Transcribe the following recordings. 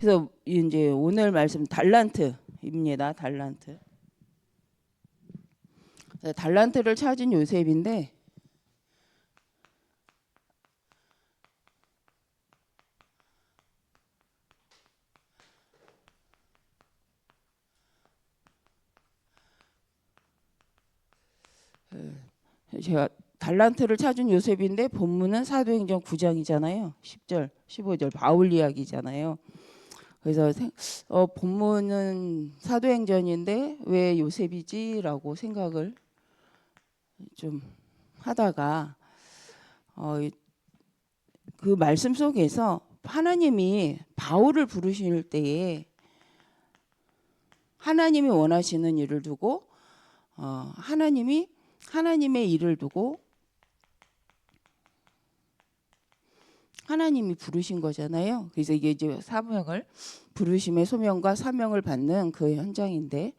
그래서 이제 오늘 말씀 달란트입니다. 달란트. 달란트를 찾은 요셉인데 제가 달란트를 찾은 요셉인데 본문은 사도행전 9장이잖아요. 10절, 15절 바울 이야기잖아요. 그래서 본문은 사도행전인데 왜 요셉이지라고 생각을 좀 하다가 그 말씀 속에서 하나님이 바울을 부르실 때에 하나님이 원하시는 일을 두고 하나님의 일을 두고 하나님이 부르신 거잖아요. 그래서 이게 이제 사명을 부르심의 소명과 사명을 받는 그 현장인데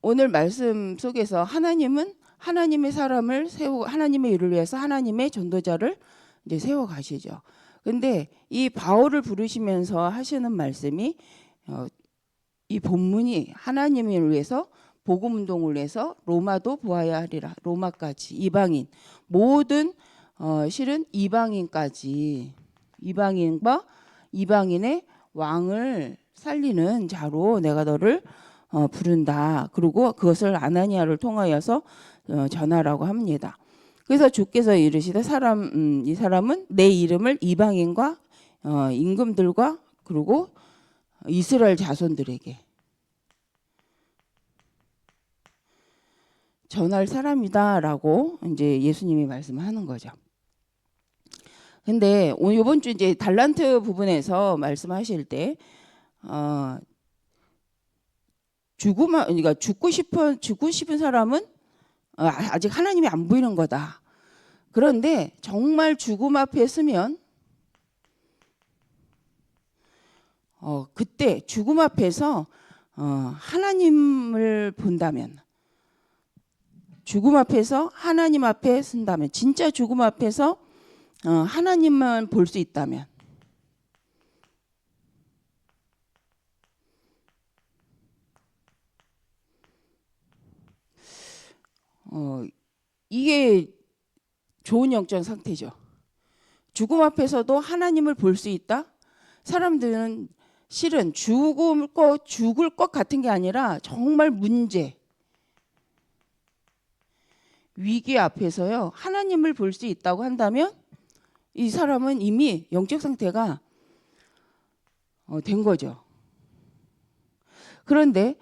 오늘 말씀 속에서 하나님은 하나님의 사람을 세우고 하나님의 일을 위해서 하나님의 전도자를 이제 세워 가시죠. 근데 이 바울을 부르시면서 하시는 말씀이 이 본문이 하나님을 위해서 복음 운동을 위해서 로마도 보아야 하리라. 로마까지 이방인 모든 실은 이방인까지 이방인과 이방인의 왕을 살리는 자로 내가 너를 부른다. 그리고 그것을 아나니아를 통하여서 전하라고 합니다. 그래서 주께서 이르시되 이 사람은 내 이름을 이방인과 임금들과 그리고 이스라엘 자손들에게 전할 사람이다라고 이제 예수님이 말씀하는 거죠. 근데 이번 주 이제 달란트 부분에서 말씀하실 때 그러니까 죽고 싶은 사람은 아직 하나님이 안 보이는 거다. 그런데 정말 죽음 앞에 서면 그때 죽음 앞에서 하나님을 본다면 죽음 앞에서 하나님 앞에 쓴다면 진짜 죽음 앞에서 하나님만 볼 수 있다면 이게 좋은 영적 상태죠. 죽음 앞에서도 하나님을 볼 수 있다. 사람들은 실은 죽을 것 같은 게 아니라 정말 문제 위기 앞에서요 하나님을 볼 수 있다고 한다면 이 사람은 이미 영적 상태가 된 거죠. 그런데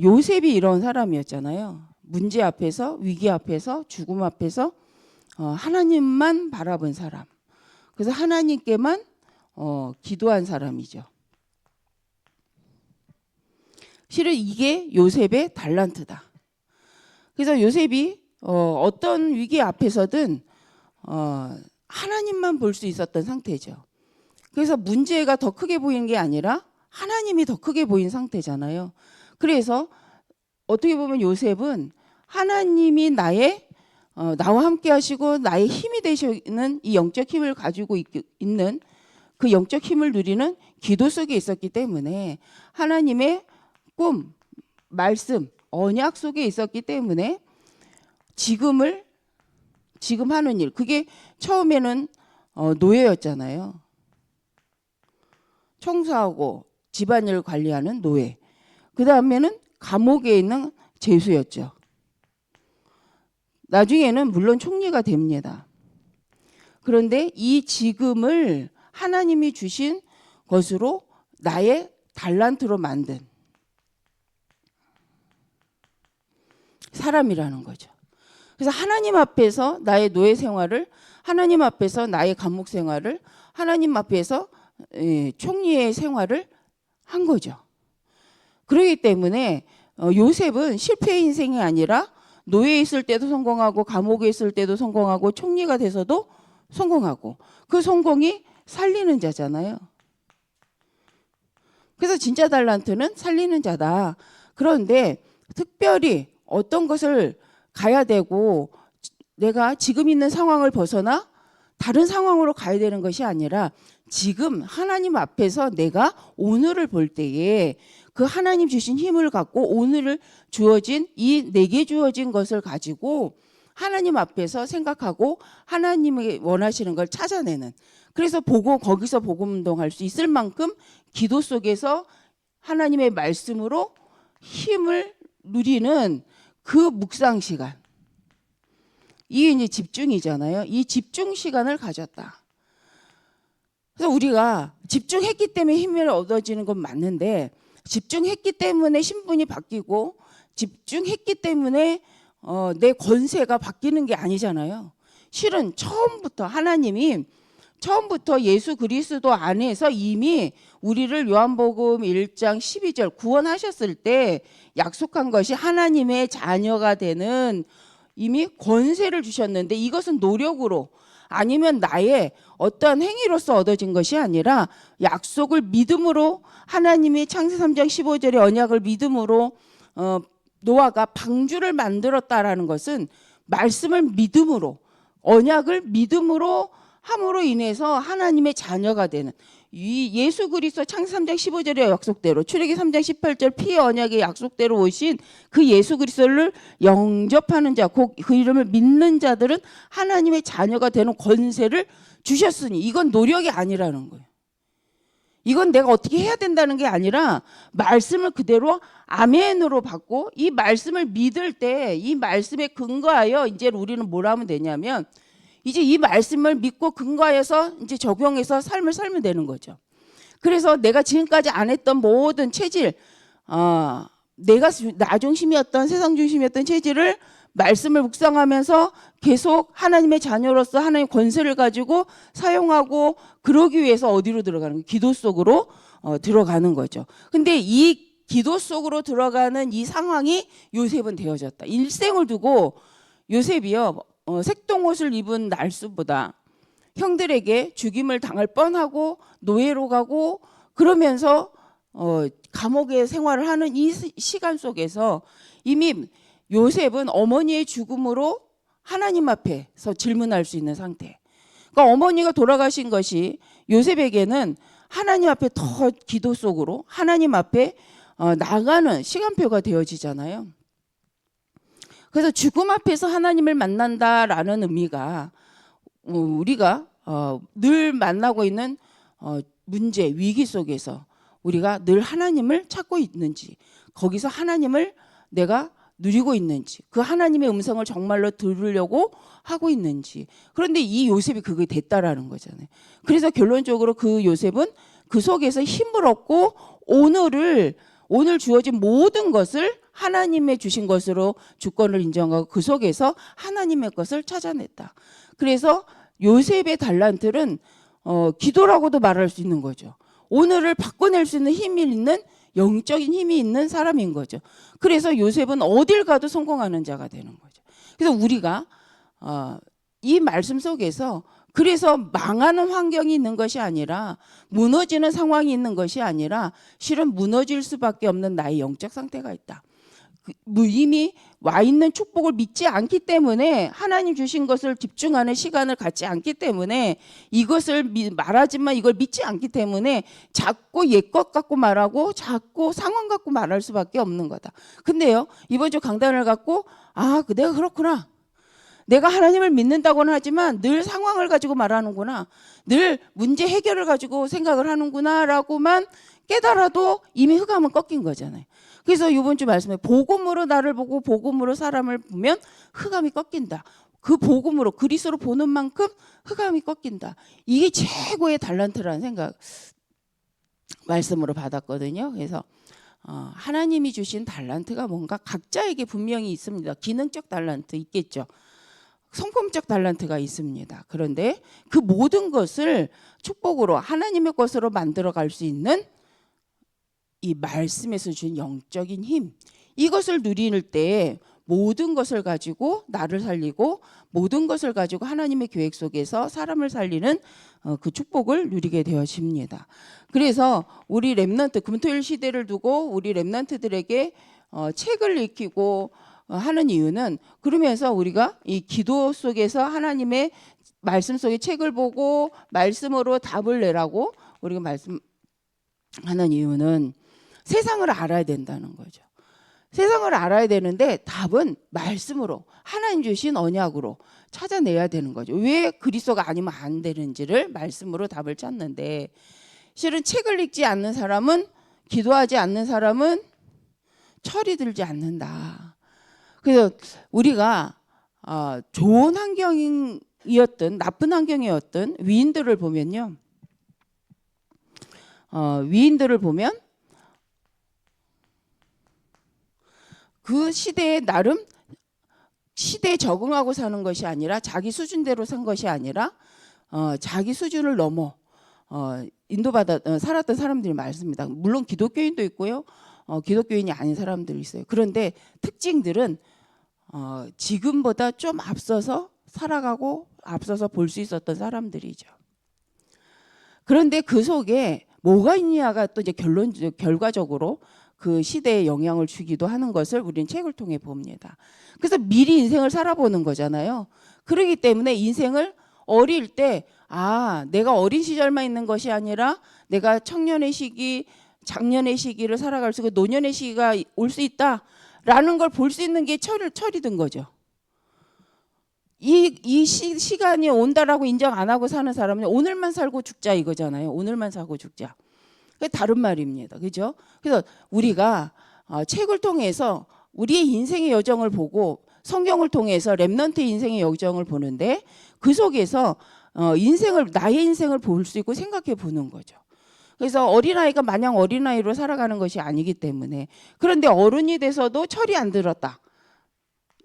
요셉이 이런 사람이었잖아요. 문제 앞에서 위기 앞에서 죽음 앞에서 하나님만 바라본 사람. 그래서 하나님께만 기도한 사람이죠. 실은 이게 요셉의 달란트다. 그래서 요셉이 어떤 위기 앞에서든 하나님만 볼 수 있었던 상태죠. 그래서 문제가 더 크게 보이는 게 아니라 하나님이 더 크게 보인 상태잖아요. 그래서 어떻게 보면 요셉은 하나님이 나와 함께 하시고 나의 힘이 되시는 이 영적 힘을 가지고 있는 그 영적 힘을 누리는 기도 속에 있었기 때문에 하나님의 꿈, 말씀, 언약 속에 있었기 때문에 지금 하는 일 그게 처음에는 노예였잖아요. 청소하고 집안일 관리하는 노예. 그 다음에는 감옥에 있는 죄수였죠. 나중에는 물론 총리가 됩니다. 그런데 이 지금을 하나님이 주신 것으로 나의 달란트로 만든 사람이라는 거죠. 그래서 하나님 앞에서 나의 노예 생활을 하나님 앞에서 나의 감옥 생활을 하나님 앞에서 총리의 생활을 한 거죠. 그렇기 때문에 요셉은 실패의 인생이 아니라 노예에 있을 때도 성공하고 감옥에 있을 때도 성공하고 총리가 돼서도 성공하고 그 성공이 살리는 자잖아요. 그래서 진짜 달란트는 살리는 자다. 그런데 특별히 어떤 것을 가야 되고 내가 지금 있는 상황을 벗어나 다른 상황으로 가야 되는 것이 아니라 지금 하나님 앞에서 내가 오늘을 볼 때에 그 하나님 주신 힘을 갖고 오늘을 주어진 내게 주어진 것을 가지고 하나님 앞에서 생각하고 하나님이 원하시는 걸 찾아내는, 그래서 거기서 복음 운동할 수 있을 만큼 기도 속에서 하나님의 말씀으로 힘을 누리는 그 묵상 시간, 이게 이제 집중이잖아요. 이 집중 시간을 가졌다. 그래서 우리가 집중했기 때문에 힘을 얻어지는 건 맞는데, 집중했기 때문에 신분이 바뀌고 집중했기 때문에 내 권세가 바뀌는 게 아니잖아요. 실은 하나님이 처음부터 예수 그리스도 안에서 이미 우리를 요한복음 1장 12절 구원하셨을 때 약속한 것이 하나님의 자녀가 되는 이미 권세를 주셨는데, 이것은 노력으로 아니면 나의 어떠한 행위로서 얻어진 것이 아니라 약속을 믿음으로, 하나님이 창세 3장 15절의 언약을 믿음으로 노아가 방주를 만들었다라는 것은 말씀을 믿음으로, 언약을 믿음으로 함으로 인해서 하나님의 자녀가 되는, 이 예수 그리스도 창세 3장 15절의 약속대로, 출애기 3장 18절 피의 언약의 약속대로 오신 그 예수 그리스도를 영접하는 자, 그 이름을 믿는 자들은 하나님의 자녀가 되는 권세를 주셨으니, 이건 노력이 아니라는 거예요. 이건 내가 어떻게 해야 된다는 게 아니라 말씀을 그대로 아멘으로 받고, 이 말씀을 믿을 때 이 말씀에 근거하여 이제 우리는 뭘 하면 되냐면, 이제 이 말씀을 믿고 근거하여서 이제 적용해서 삶을 살면 되는 거죠. 그래서 내가 지금까지 안 했던 모든 체질, 내가 나 중심이었던, 세상 중심이었던 체질을 말씀을 묵상하면서 계속 하나님의 자녀로서 하나님의 권세를 가지고 사용하고, 그러기 위해서 어디로 들어가는 거예요? 기도 속으로 들어가는 거죠. 근데 이 기도 속으로 들어가는 이 상황이 요셉은 되어졌다. 일생을 두고 요셉이요, 색동옷을 입은 날수보다 형들에게 죽임을 당할 뻔하고 노예로 가고 그러면서 감옥에 생활을 하는 이 시간 속에서 이미 요셉은 어머니의 죽음으로 하나님 앞에서 질문할 수 있는 상태. 그러니까 어머니가 돌아가신 것이 요셉에게는 하나님 앞에 더 기도 속으로 하나님 앞에 나가는 시간표가 되어지잖아요. 그래서 죽음 앞에서 하나님을 만난다라는 의미가 우리가 늘 만나고 있는 문제, 위기 속에서 우리가 늘 하나님을 찾고 있는지, 거기서 하나님을 내가 누리고 있는지, 그 하나님의 음성을 정말로 들으려고 하고 있는지. 그런데 이 요셉이 그게 됐다라는 거잖아요. 그래서 결론적으로 그 요셉은 그 속에서 힘을 얻고 오늘 주어진 모든 것을 하나님의 주신 것으로 주권을 인정하고 그 속에서 하나님의 것을 찾아냈다. 그래서 요셉의 달란트는 기도라고도 말할 수 있는 거죠. 오늘을 바꿔낼 수 있는 힘이 있는, 영적인 힘이 있는 사람인 거죠. 그래서 요셉은 어딜 가도 성공하는 자가 되는 거죠. 그래서 우리가 이 말씀 속에서, 그래서 망하는 환경이 있는 것이 아니라, 무너지는 상황이 있는 것이 아니라, 실은 무너질 수밖에 없는 나의 영적 상태가 있다. 이미 와 있는 축복을 믿지 않기 때문에, 하나님 주신 것을 집중하는 시간을 갖지 않기 때문에, 이것을 말하지만 이걸 믿지 않기 때문에 자꾸 옛것 갖고 말하고 자꾸 상황 갖고 말할 수밖에 없는 거다. 근데요, 이번 주 강단을 갖고 내가 그렇구나, 내가 하나님을 믿는다고는 하지만 늘 상황을 가지고 말하는구나, 늘 문제 해결을 가지고 생각을 하는구나 라고만 깨달아도 이미 흑암은 꺾인 거잖아요. 그래서 이번 주 말씀에 복음으로 나를 보고 복음으로 사람을 보면 흑암이 꺾인다. 그 복음으로 그리스도로 보는 만큼 흑암이 꺾인다. 이게 최고의 달란트라는 생각 말씀으로 받았거든요. 그래서 하나님이 주신 달란트가 뭔가 각자에게 분명히 있습니다. 기능적 달란트 있겠죠. 성품적 달란트가 있습니다. 그런데 그 모든 것을 축복으로 하나님의 것으로 만들어 갈 수 있는 이 말씀에서 준 영적인 힘, 이것을 누릴 때 모든 것을 가지고 나를 살리고, 모든 것을 가지고 하나님의 계획 속에서 사람을 살리는 그 축복을 누리게 되어집니다. 그래서 우리 렘넌트, 금토일 시대를 두고 우리 렘넌트들에게 책을 읽히고 하는 이유는 그러면서 우리가 이 기도 속에서 하나님의 말씀 속의 책을 보고 말씀으로 답을 내라고 우리가 말씀하는 이유는 세상을 알아야 된다는 거죠. 세상을 알아야 되는데 답은 말씀으로 하나님 주신 언약으로 찾아내야 되는 거죠. 왜 그리스도가 아니면 안 되는지를 말씀으로 답을 찾는데 실은 책을 읽지 않는 사람은 기도하지 않는 사람은 철이 들지 않는다. 그래서 우리가 좋은 환경이었든 나쁜 환경이었든 위인들을 보면요. 위인들을 보면 그 시대에 나름 시대에 적응하고 사는 것이 아니라 자기 수준대로 산 것이 아니라 자기 수준을 넘어 살았던 사람들이 많습니다. 물론 기독교인도 있고요. 기독교인이 아닌 사람들이 있어요. 그런데 특징들은 지금보다 좀 앞서서 살아가고 앞서서 볼 수 있었던 사람들이죠. 그런데 그 속에 뭐가 있냐가 또 이제 결과적으로 그 시대에 영향을 주기도 하는 것을 우리는 책을 통해 봅니다. 그래서 미리 인생을 살아보는 거잖아요. 그렇기 때문에 인생을 어릴 때 내가 어린 시절만 있는 것이 아니라 내가 청년의 시기, 장년의 시기를 살아갈 수 있고 노년의 시기가 올 수 있다라는 걸 볼 수 있는 게 철이 든 거죠. 이 시간이 온다라고 인정 안 하고 사는 사람은 오늘만 살고 죽자 이거잖아요. 오늘만 살고 죽자. 그게 다른 말입니다. 그죠? 그래서 우리가 책을 통해서 우리의 인생의 여정을 보고 성경을 통해서 렘넌트 인생의 여정을 보는데 그 속에서 나의 인생을 볼 수 있고 생각해 보는 거죠. 그래서 어린아이가 마냥 어린아이로 살아가는 것이 아니기 때문에 그런데 어른이 돼서도 철이 안 들었다.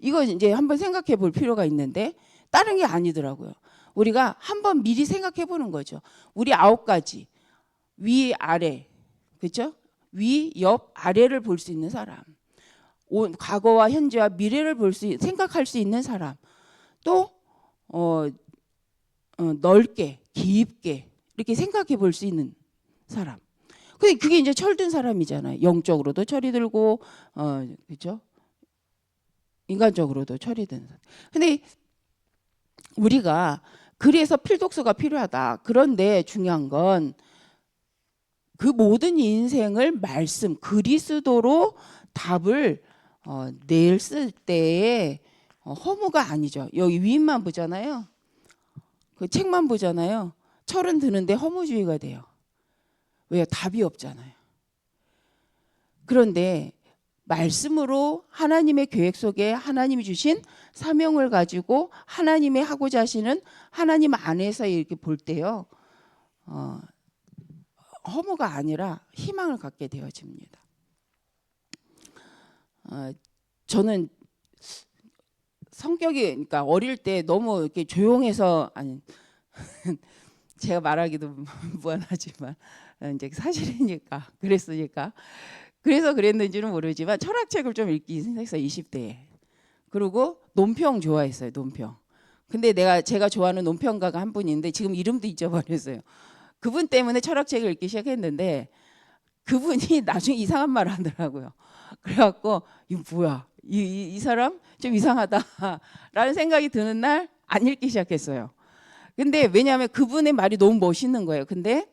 이거 이제 한번 생각해 볼 필요가 있는데 다른 게 아니더라고요. 우리가 한번 미리 생각해 보는 거죠. 우리 9가지 위, 아래, 그렇죠? 위, 옆, 아래를 볼 수 있는 사람, 과거와 현재와 미래를 생각할 수 있는 사람, 또 넓게, 깊게 이렇게 생각해 볼 수 있는 사람. 근데 그게 이제 철든 사람이잖아요. 영적으로도 철이 들고, 그렇죠? 인간적으로도 철이 드는 사람. 근데 우리가 그래서 필독서가 필요하다. 그런데 중요한 건 그 모든 인생을 말씀 그리스도로 답을 냈을 때의 허무가 아니죠. 여기 위인만 보잖아요. 그 책만 보잖아요. 철은 드는데 허무주의가 돼요. 왜요? 답이 없잖아요. 그런데 말씀으로 하나님의 계획 속에 하나님이 주신 사명을 가지고 하나님의 하고자 하시는 하나님 안에서 이렇게 볼 때요. 허무가 아니라 희망을 갖게 되어집니다. 저는 성격이 그러니까 어릴 때 너무 이렇게 조용해서 제가 말하기도 무한하지만 이제 사실이니까 그랬으니까 그래서 그랬는지는 모르지만 철학책을 좀 읽기 시작했어요. 20대에. 그리고 논평 좋아했어요. 논평. 근데 제가 좋아하는 논평가가 한 분인데 지금 이름도 잊어버렸어요. 그분 때문에 철학책을 읽기 시작했는데 그분이 나중에 이상한 말을 하더라고요. 그래갖고 이거 뭐야? 이 사람 좀 이상하다라는 생각이 드는 날 안 읽기 시작했어요. 근데 왜냐하면 그분의 말이 너무 멋있는 거예요. 근데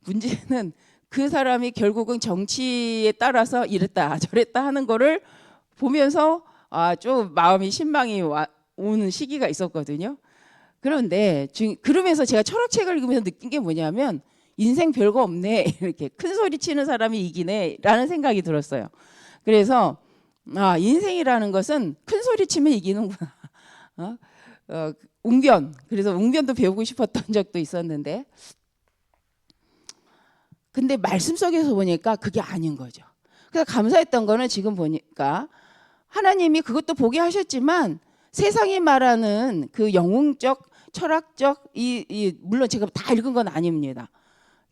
문제는 그 사람이 결국은 정치에 따라서 이랬다 저랬다 하는 거를 보면서 좀 마음이 신망이 오는 시기가 있었거든요. 그런데 그러면서 제가 철학책을 읽으면서 느낀 게 뭐냐면 인생 별거 없네. 이렇게 큰 소리 치는 사람이 이기네 라는 생각이 들었어요. 그래서 인생이라는 것은 큰 소리 치면 이기는구나. 웅변. 그래서 웅변도 배우고 싶었던 적도 있었는데 근데 말씀 속에서 보니까 그게 아닌 거죠. 그래서 감사했던 거는 지금 보니까 하나님이 그것도 보게 하셨지만 세상이 말하는 그 영웅적 철학적 물론 제가 다 읽은 건 아닙니다.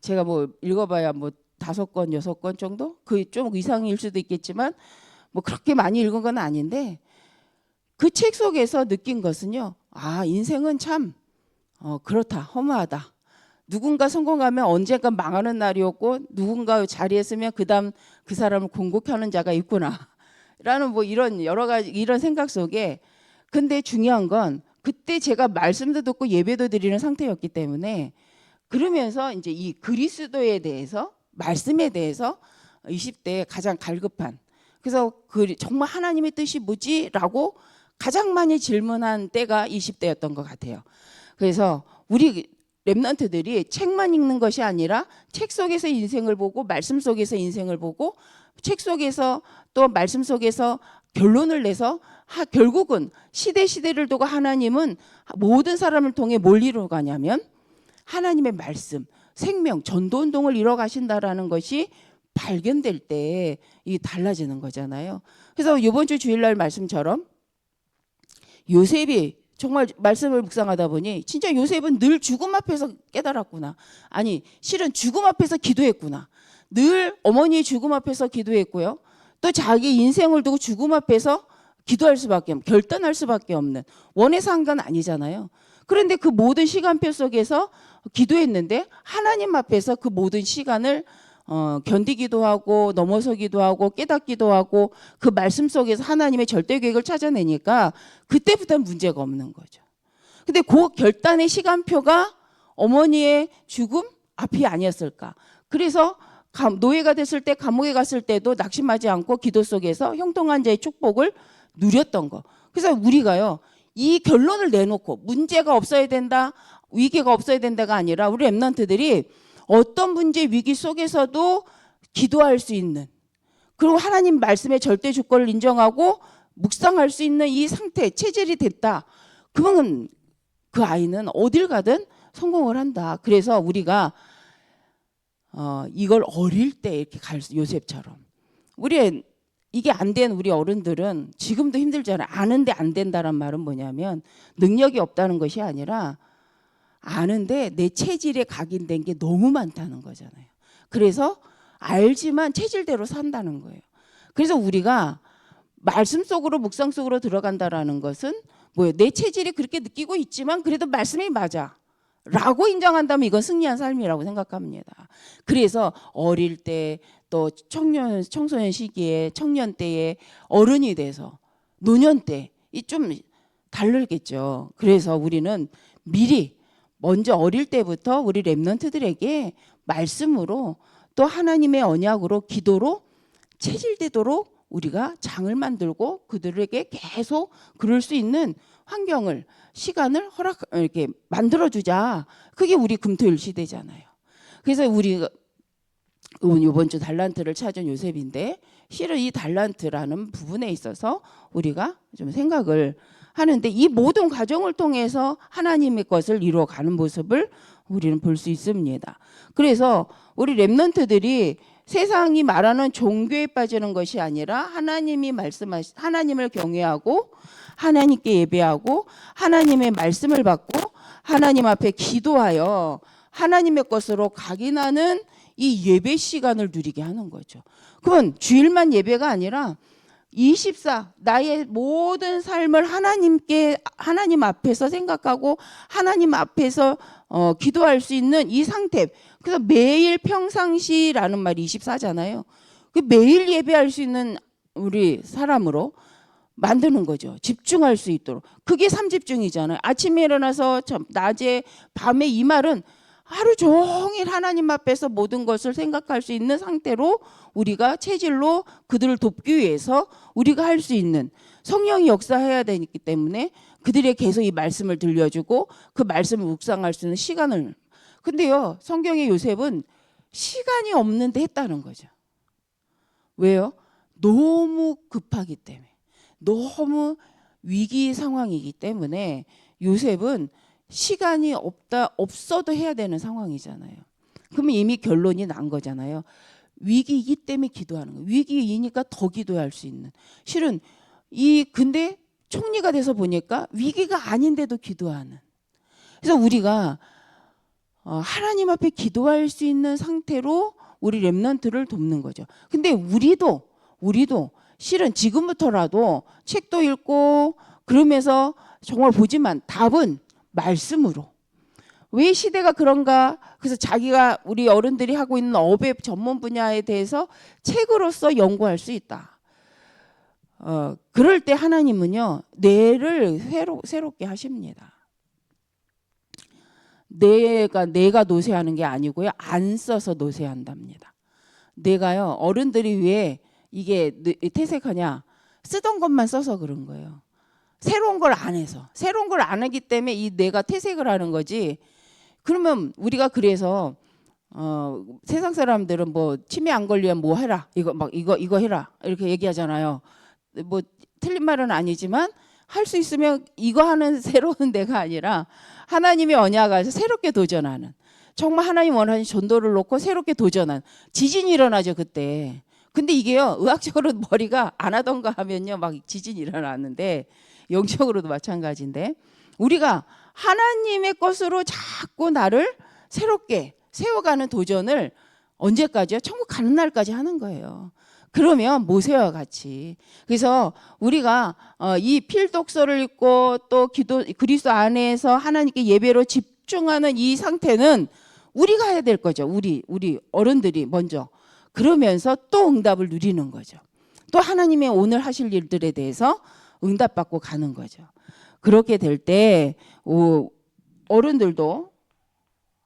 제가 뭐 읽어봐야 뭐 5권 6권 정도 그 좀 이상일 수도 있겠지만 뭐 그렇게 많이 읽은 건 아닌데 그 책 속에서 느낀 것은요. 인생은 참 그렇다 허무하다. 누군가 성공하면 언젠가 망하는 날이었고 누군가 자리에 서면 그다음 그 사람을 공격하는 자가 있구나. 라는 뭐 이런 여러 가지 이런 생각 속에, 근데 중요한 건 그때 제가 말씀도 듣고 예배도 드리는 상태였기 때문에, 그러면서 이제 이 그리스도에 대해서, 말씀에 대해서 20대에 가장 갈급한, 그래서 정말 하나님의 뜻이 뭐지라고 가장 많이 질문한 때가 20대였던 것 같아요. 그래서 우리 랩런트들이 책만 읽는 것이 아니라 책 속에서 인생을 보고, 말씀 속에서 인생을 보고, 책 속에서 또 말씀 속에서 결론을 내서 결국은 시대를 두고 하나님은 모든 사람을 통해 뭘 이루어 가냐면 하나님의 말씀, 생명, 전도운동을 이뤄 가신다라는 것이 발견될 때 이 달라지는 거잖아요. 그래서 이번 주 주일날 말씀처럼 요셉이 정말 말씀을 묵상하다 보니 진짜 요셉은 늘 죽음 앞에서 깨달았구나. 아니, 실은 죽음 앞에서 기도했구나. 늘 어머니의 죽음 앞에서 기도했고요. 또 자기 인생을 두고 죽음 앞에서 기도할 수밖에 없는, 결단할 수밖에 없는, 원해서 한 건 아니잖아요. 그런데 그 모든 시간표 속에서 기도했는데 하나님 앞에서 그 모든 시간을 견디기도 하고 넘어서기도 하고 깨닫기도 하고 그 말씀 속에서 하나님의 절대 계획을 찾아내니까 그때부터는 문제가 없는 거죠. 근데 그 결단의 시간표가 어머니의 죽음 앞이 아니었을까. 그래서 노예가 됐을 때, 감옥에 갔을 때도 낙심하지 않고 기도 속에서 형통한 자의 축복을 누렸던 거. 그래서 우리가요, 이 결론을 내놓고 문제가 없어야 된다, 위기가 없어야 된다가 아니라 우리 랩런트들이 어떤 문제 위기 속에서도 기도할 수 있는, 그리고 하나님 말씀의 절대 주권을 인정하고 묵상할 수 있는 이 상태, 체질이 됐다. 그러면 그 아이는 어딜 가든 성공을 한다. 그래서 우리가 이걸 어릴 때 이렇게 요셉처럼, 우리 이게 안 된 우리 어른들은 지금도 힘들잖아요. 아는데 안 된다는 말은 뭐냐면 능력이 없다는 것이 아니라 아는데 내 체질에 각인된 게 너무 많다는 거잖아요. 그래서 알지만 체질대로 산다는 거예요. 그래서 우리가 말씀 속으로, 묵상 속으로 들어간다라는 것은 뭐예요? 내 체질이 그렇게 느끼고 있지만 그래도 말씀이 맞아 라고 인정한다면 이건 승리한 삶이라고 생각합니다. 그래서 어릴 때, 또 청소년 시기에, 청년 때에, 어른이 돼서 노년 때 이 좀 다르겠죠. 그래서 우리는 미리 먼저 어릴 때부터 우리 랩런트들에게 말씀으로 또 하나님의 언약으로, 기도로 체질되도록 우리가 장을 만들고 그들에게 계속 그럴 수 있는 환경을, 시간을 이렇게 만들어주자. 그게 우리 금토일 시대잖아요. 그래서 우리가 이번 주 달란트를 찾은 요셉인데, 실은 이 달란트라는 부분에 있어서 우리가 좀 생각을 하는데, 이 모든 과정을 통해서 하나님의 것을 이루어가는 모습을 우리는 볼 수 있습니다. 그래서 우리 랩런트들이 세상이 말하는 종교에 빠지는 것이 아니라 하나님을 경외하고 하나님께 예배하고 하나님의 말씀을 받고 하나님 앞에 기도하여 하나님의 것으로 각인하는 이 예배 시간을 누리게 하는 거죠. 그건 주일만 예배가 아니라 24 나의 모든 삶을 하나님 앞에서 생각하고 하나님 앞에서 기도할 수 있는 이 상태. 그래서 매일 평상시라는 말이 24잖아요. 그 매일 예배할 수 있는 우리 사람으로 만드는 거죠. 집중할 수 있도록. 그게 삼집중이잖아요. 아침에 일어나서 낮에 밤에, 이 말은 하루 종일 하나님 앞에서 모든 것을 생각할 수 있는 상태로 우리가 체질로 그들을 돕기 위해서 우리가 할 수 있는, 성령이 역사해야 되기 때문에 그들에게 계속 이 말씀을 들려주고 그 말씀을 묵상할 수 있는 시간을. 근데요, 성경의 요셉은 시간이 없는데 했다는 거죠. 왜요? 너무 급하기 때문에, 너무 위기 상황이기 때문에 요셉은 시간이 없어도 해야 되는 상황이잖아요. 그러면 이미 결론이 난 거잖아요. 위기이기 때문에 기도하는 거예요. 위기이니까 더 기도할 수 있는. 실은 근데 총리가 돼서 보니까 위기가 아닌데도 기도하는. 그래서 우리가 하나님 앞에 기도할 수 있는 상태로 우리 랩런트를 돕는 거죠. 근데 우리도 실은 지금부터라도 책도 읽고 그러면서 정말 보지만 답은 말씀으로. 왜 시대가 그런가? 그래서 자기가, 우리 어른들이 하고 있는 업의 전문 분야에 대해서 책으로서 연구할 수 있다. 그럴 때 하나님은요 뇌를 새롭게 하십니다. 내가 노쇠하는 게 아니고요, 안 써서 노쇠한답니다. 내가요, 어른들이 왜 이게 퇴색하냐, 쓰던 것만 써서 그런 거예요. 새로운 걸 안 해서, 새로운 걸 안 하기 때문에 이 뇌가 퇴색을 하는 거지. 그러면 우리가 그래서 세상 사람들은 뭐 치매 안 걸리면 뭐 해라, 이거 해라 이렇게 얘기하잖아요. 뭐 틀린 말은 아니지만 할 수 있으면 이거 하는 새로운 내가 아니라 하나님의 언약에서 새롭게 도전하는, 정말 하나님 원하는 전도를 놓고 새롭게 도전한, 지진이 일어나죠 그때. 근데 이게요 의학적으로 머리가 안 하던가 하면요 막 지진이 일어나는데, 영적으로도 마찬가지인데, 우리가 하나님의 것으로 자꾸 나를 새롭게 세워가는 도전을 언제까지요? 천국 가는 날까지 하는 거예요. 그러면 모세와 같이. 그래서 우리가 이 필독서를 읽고 또 그리스도 안에서 하나님께 예배로 집중하는 이 상태는 우리가 해야 될 거죠. 우리 어른들이 먼저. 그러면서 또 응답을 누리는 거죠. 또 하나님의 오늘 하실 일들에 대해서 응답받고 가는 거죠. 그렇게 될 때 어른들도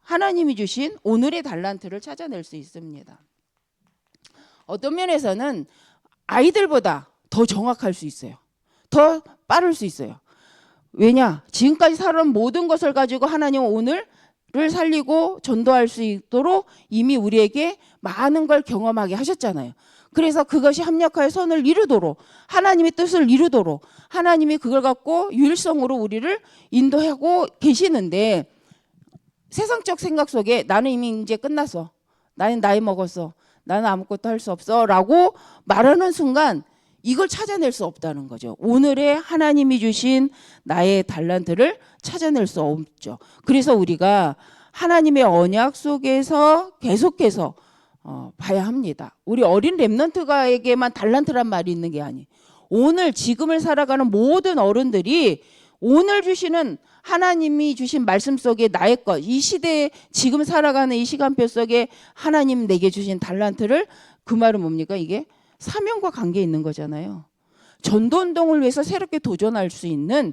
하나님이 주신 오늘의 달란트를 찾아낼 수 있습니다. 어떤 면에서는 아이들보다 더 정확할 수 있어요. 더 빠를 수 있어요. 왜냐? 지금까지 살아온 모든 것을 가지고 하나님은 오늘을 살리고 전도할 수 있도록 이미 우리에게 많은 걸 경험하게 하셨잖아요. 그래서 그것이 합력하여 선을 이루도록, 하나님의 뜻을 이루도록 하나님이 그걸 갖고 유일성으로 우리를 인도하고 계시는데, 세상적 생각 속에 나는 이미 이제 끝났어, 나는 나이 먹었어, 나는 아무것도 할 수 없어 라고 말하는 순간 이걸 찾아낼 수 없다는 거죠. 오늘의 하나님이 주신 나의 달란트를 찾아낼 수 없죠. 그래서 우리가 하나님의 언약 속에서 계속해서 봐야 합니다. 우리 어린 렘넌트가에게만 달란트란 말이 있는 게 아니에요. 오늘 지금을 살아가는 모든 어른들이 오늘 주시는 하나님이 주신 말씀 속에 나의 것, 이 시대에 지금 살아가는 이 시간표 속에 하나님 내게 주신 달란트를, 그 말은 뭡니까? 이게 사명과 관계 있는 거잖아요. 전도운동을 위해서 새롭게 도전할 수 있는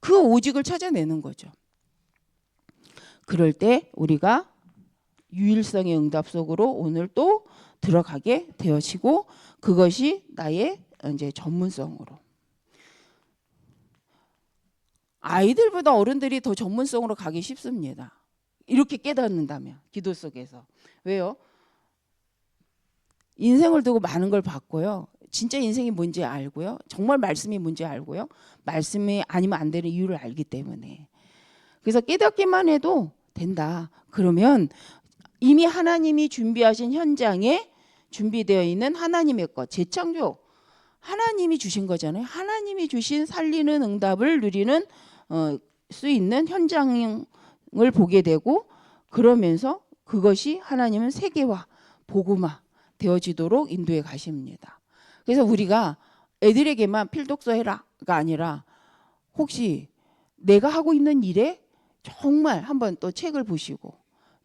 그 오직을 찾아내는 거죠. 그럴 때 우리가 유일성의 응답 속으로 오늘 또 들어가게 되어지고, 그것이 나의 이제 전문성으로. 아이들보다 어른들이 더 전문성으로 가기 쉽습니다. 이렇게 깨닫는다면, 기도 속에서. 왜요? 인생을 두고 많은 걸 봤고요. 진짜 인생이 뭔지 알고요. 정말 말씀이 뭔지 알고요. 말씀이 아니면 안 되는 이유를 알기 때문에. 그래서 깨닫기만 해도 된다. 그러면 이미 하나님이 준비하신 현장에 준비되어 있는 하나님의 것, 재창조, 하나님이 주신 거잖아요. 하나님이 주신 살리는 응답을 누리는 수 있는 현장을 보게 되고, 그러면서 그것이 하나님은 세계화, 복음화 되어지도록 인도해 가십니다. 그래서 우리가 애들에게만 필독서 해라가 아니라, 혹시 내가 하고 있는 일에 정말 한번 또 책을 보시고,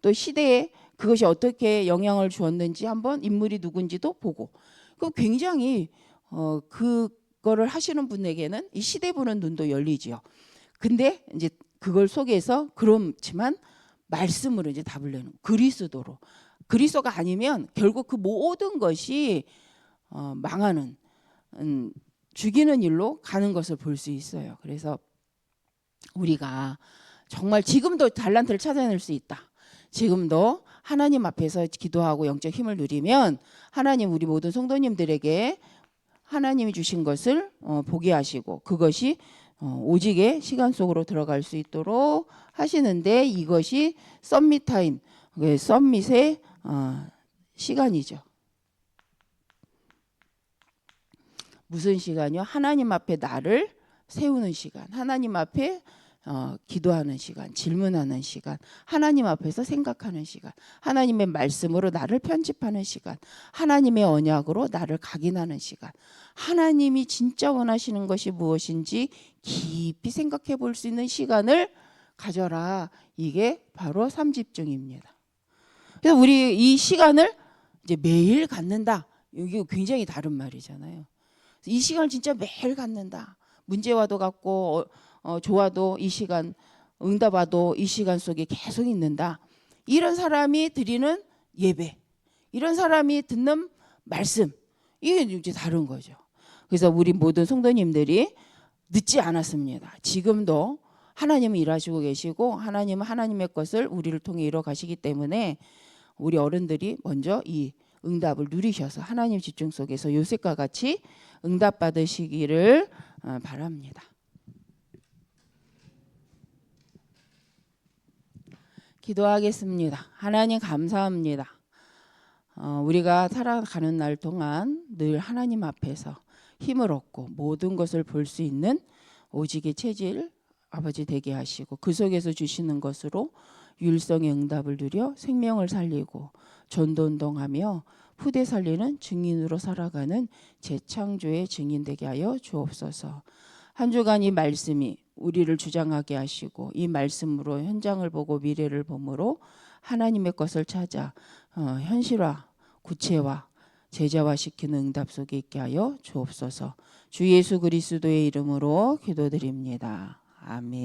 또 시대에 그것이 어떻게 영향을 주었는지 한번, 인물이 누군지도 보고, 그 굉장히 그거를 하시는 분에게는 이 시대 보는 눈도 열리지요. 근데 이제 그걸 속에서 그렇지만 말씀으로 이제 답을 내는, 그리스도로. 그리스도가 아니면 결국 그 모든 것이 망하는, 죽이는 일로 가는 것을 볼 수 있어요. 그래서 우리가 정말 지금도 달란트를 찾아낼 수 있다. 지금도 하나님 앞에서 기도하고 영적 힘을 누리면 하나님 우리 모든 성도님들에게 하나님이 주신 것을 보게 하시고, 그것이 오직의 시간 속으로 들어갈 수 있도록 하시는데, 이것이 썸밋 타임, 썸밋의 시간이죠. 무슨 시간이요? 하나님 앞에 나를 세우는 시간, 하나님 앞에 기도하는 시간, 질문하는 시간, 하나님 앞에서 생각하는 시간, 하나님의 말씀으로 나를 편집하는 시간, 하나님의 언약으로 나를 각인하는 시간, 하나님이 진짜 원하시는 것이 무엇인지 깊이 생각해 볼 수 있는 시간을 가져라. 이게 바로 삼집중입니다. 그래서 우리 이 시간을 이제 매일 갖는다. 이게 굉장히 다른 말이잖아요. 이 시간을 진짜 매일 갖는다. 문제와도 갖고 좋아도 이 시간, 응답와도 이 시간 속에 계속 있는다. 이런 사람이 드리는 예배, 이런 사람이 듣는 말씀, 이게 이제 다른 거죠. 그래서 우리 모든 성도님들이 늦지 않았습니다. 지금도 하나님은 일하시고 계시고 하나님은 하나님의 것을 우리를 통해 이뤄 가시기 때문에 우리 어른들이 먼저 이 응답을 누리셔서 하나님 집중 속에서 요셉과 같이 응답 받으시기를 바랍니다. 기도하겠습니다. 하나님 감사합니다. 우리가 살아가는 날 동안 늘 하나님 앞에서 힘을 얻고 모든 것을 볼 수 있는 오직의 체질 아버지 되게 하시고 그 속에서 주시는 것으로 율성의 응답을 누려 생명을 살리고 전도운동하며 후대 살리는 증인으로 살아가는 재창조의 증인 되게 하여 주옵소서. 한 주간 이 말씀이 우리를 주장하게 하시고 이 말씀으로 현장을 보고 미래를 보므로 하나님의 것을 찾아 현실화, 구체화, 제자화시키는 응답 속에 있게 하여 주옵소서. 주 예수 그리스도의 이름으로 기도드립니다. 아멘.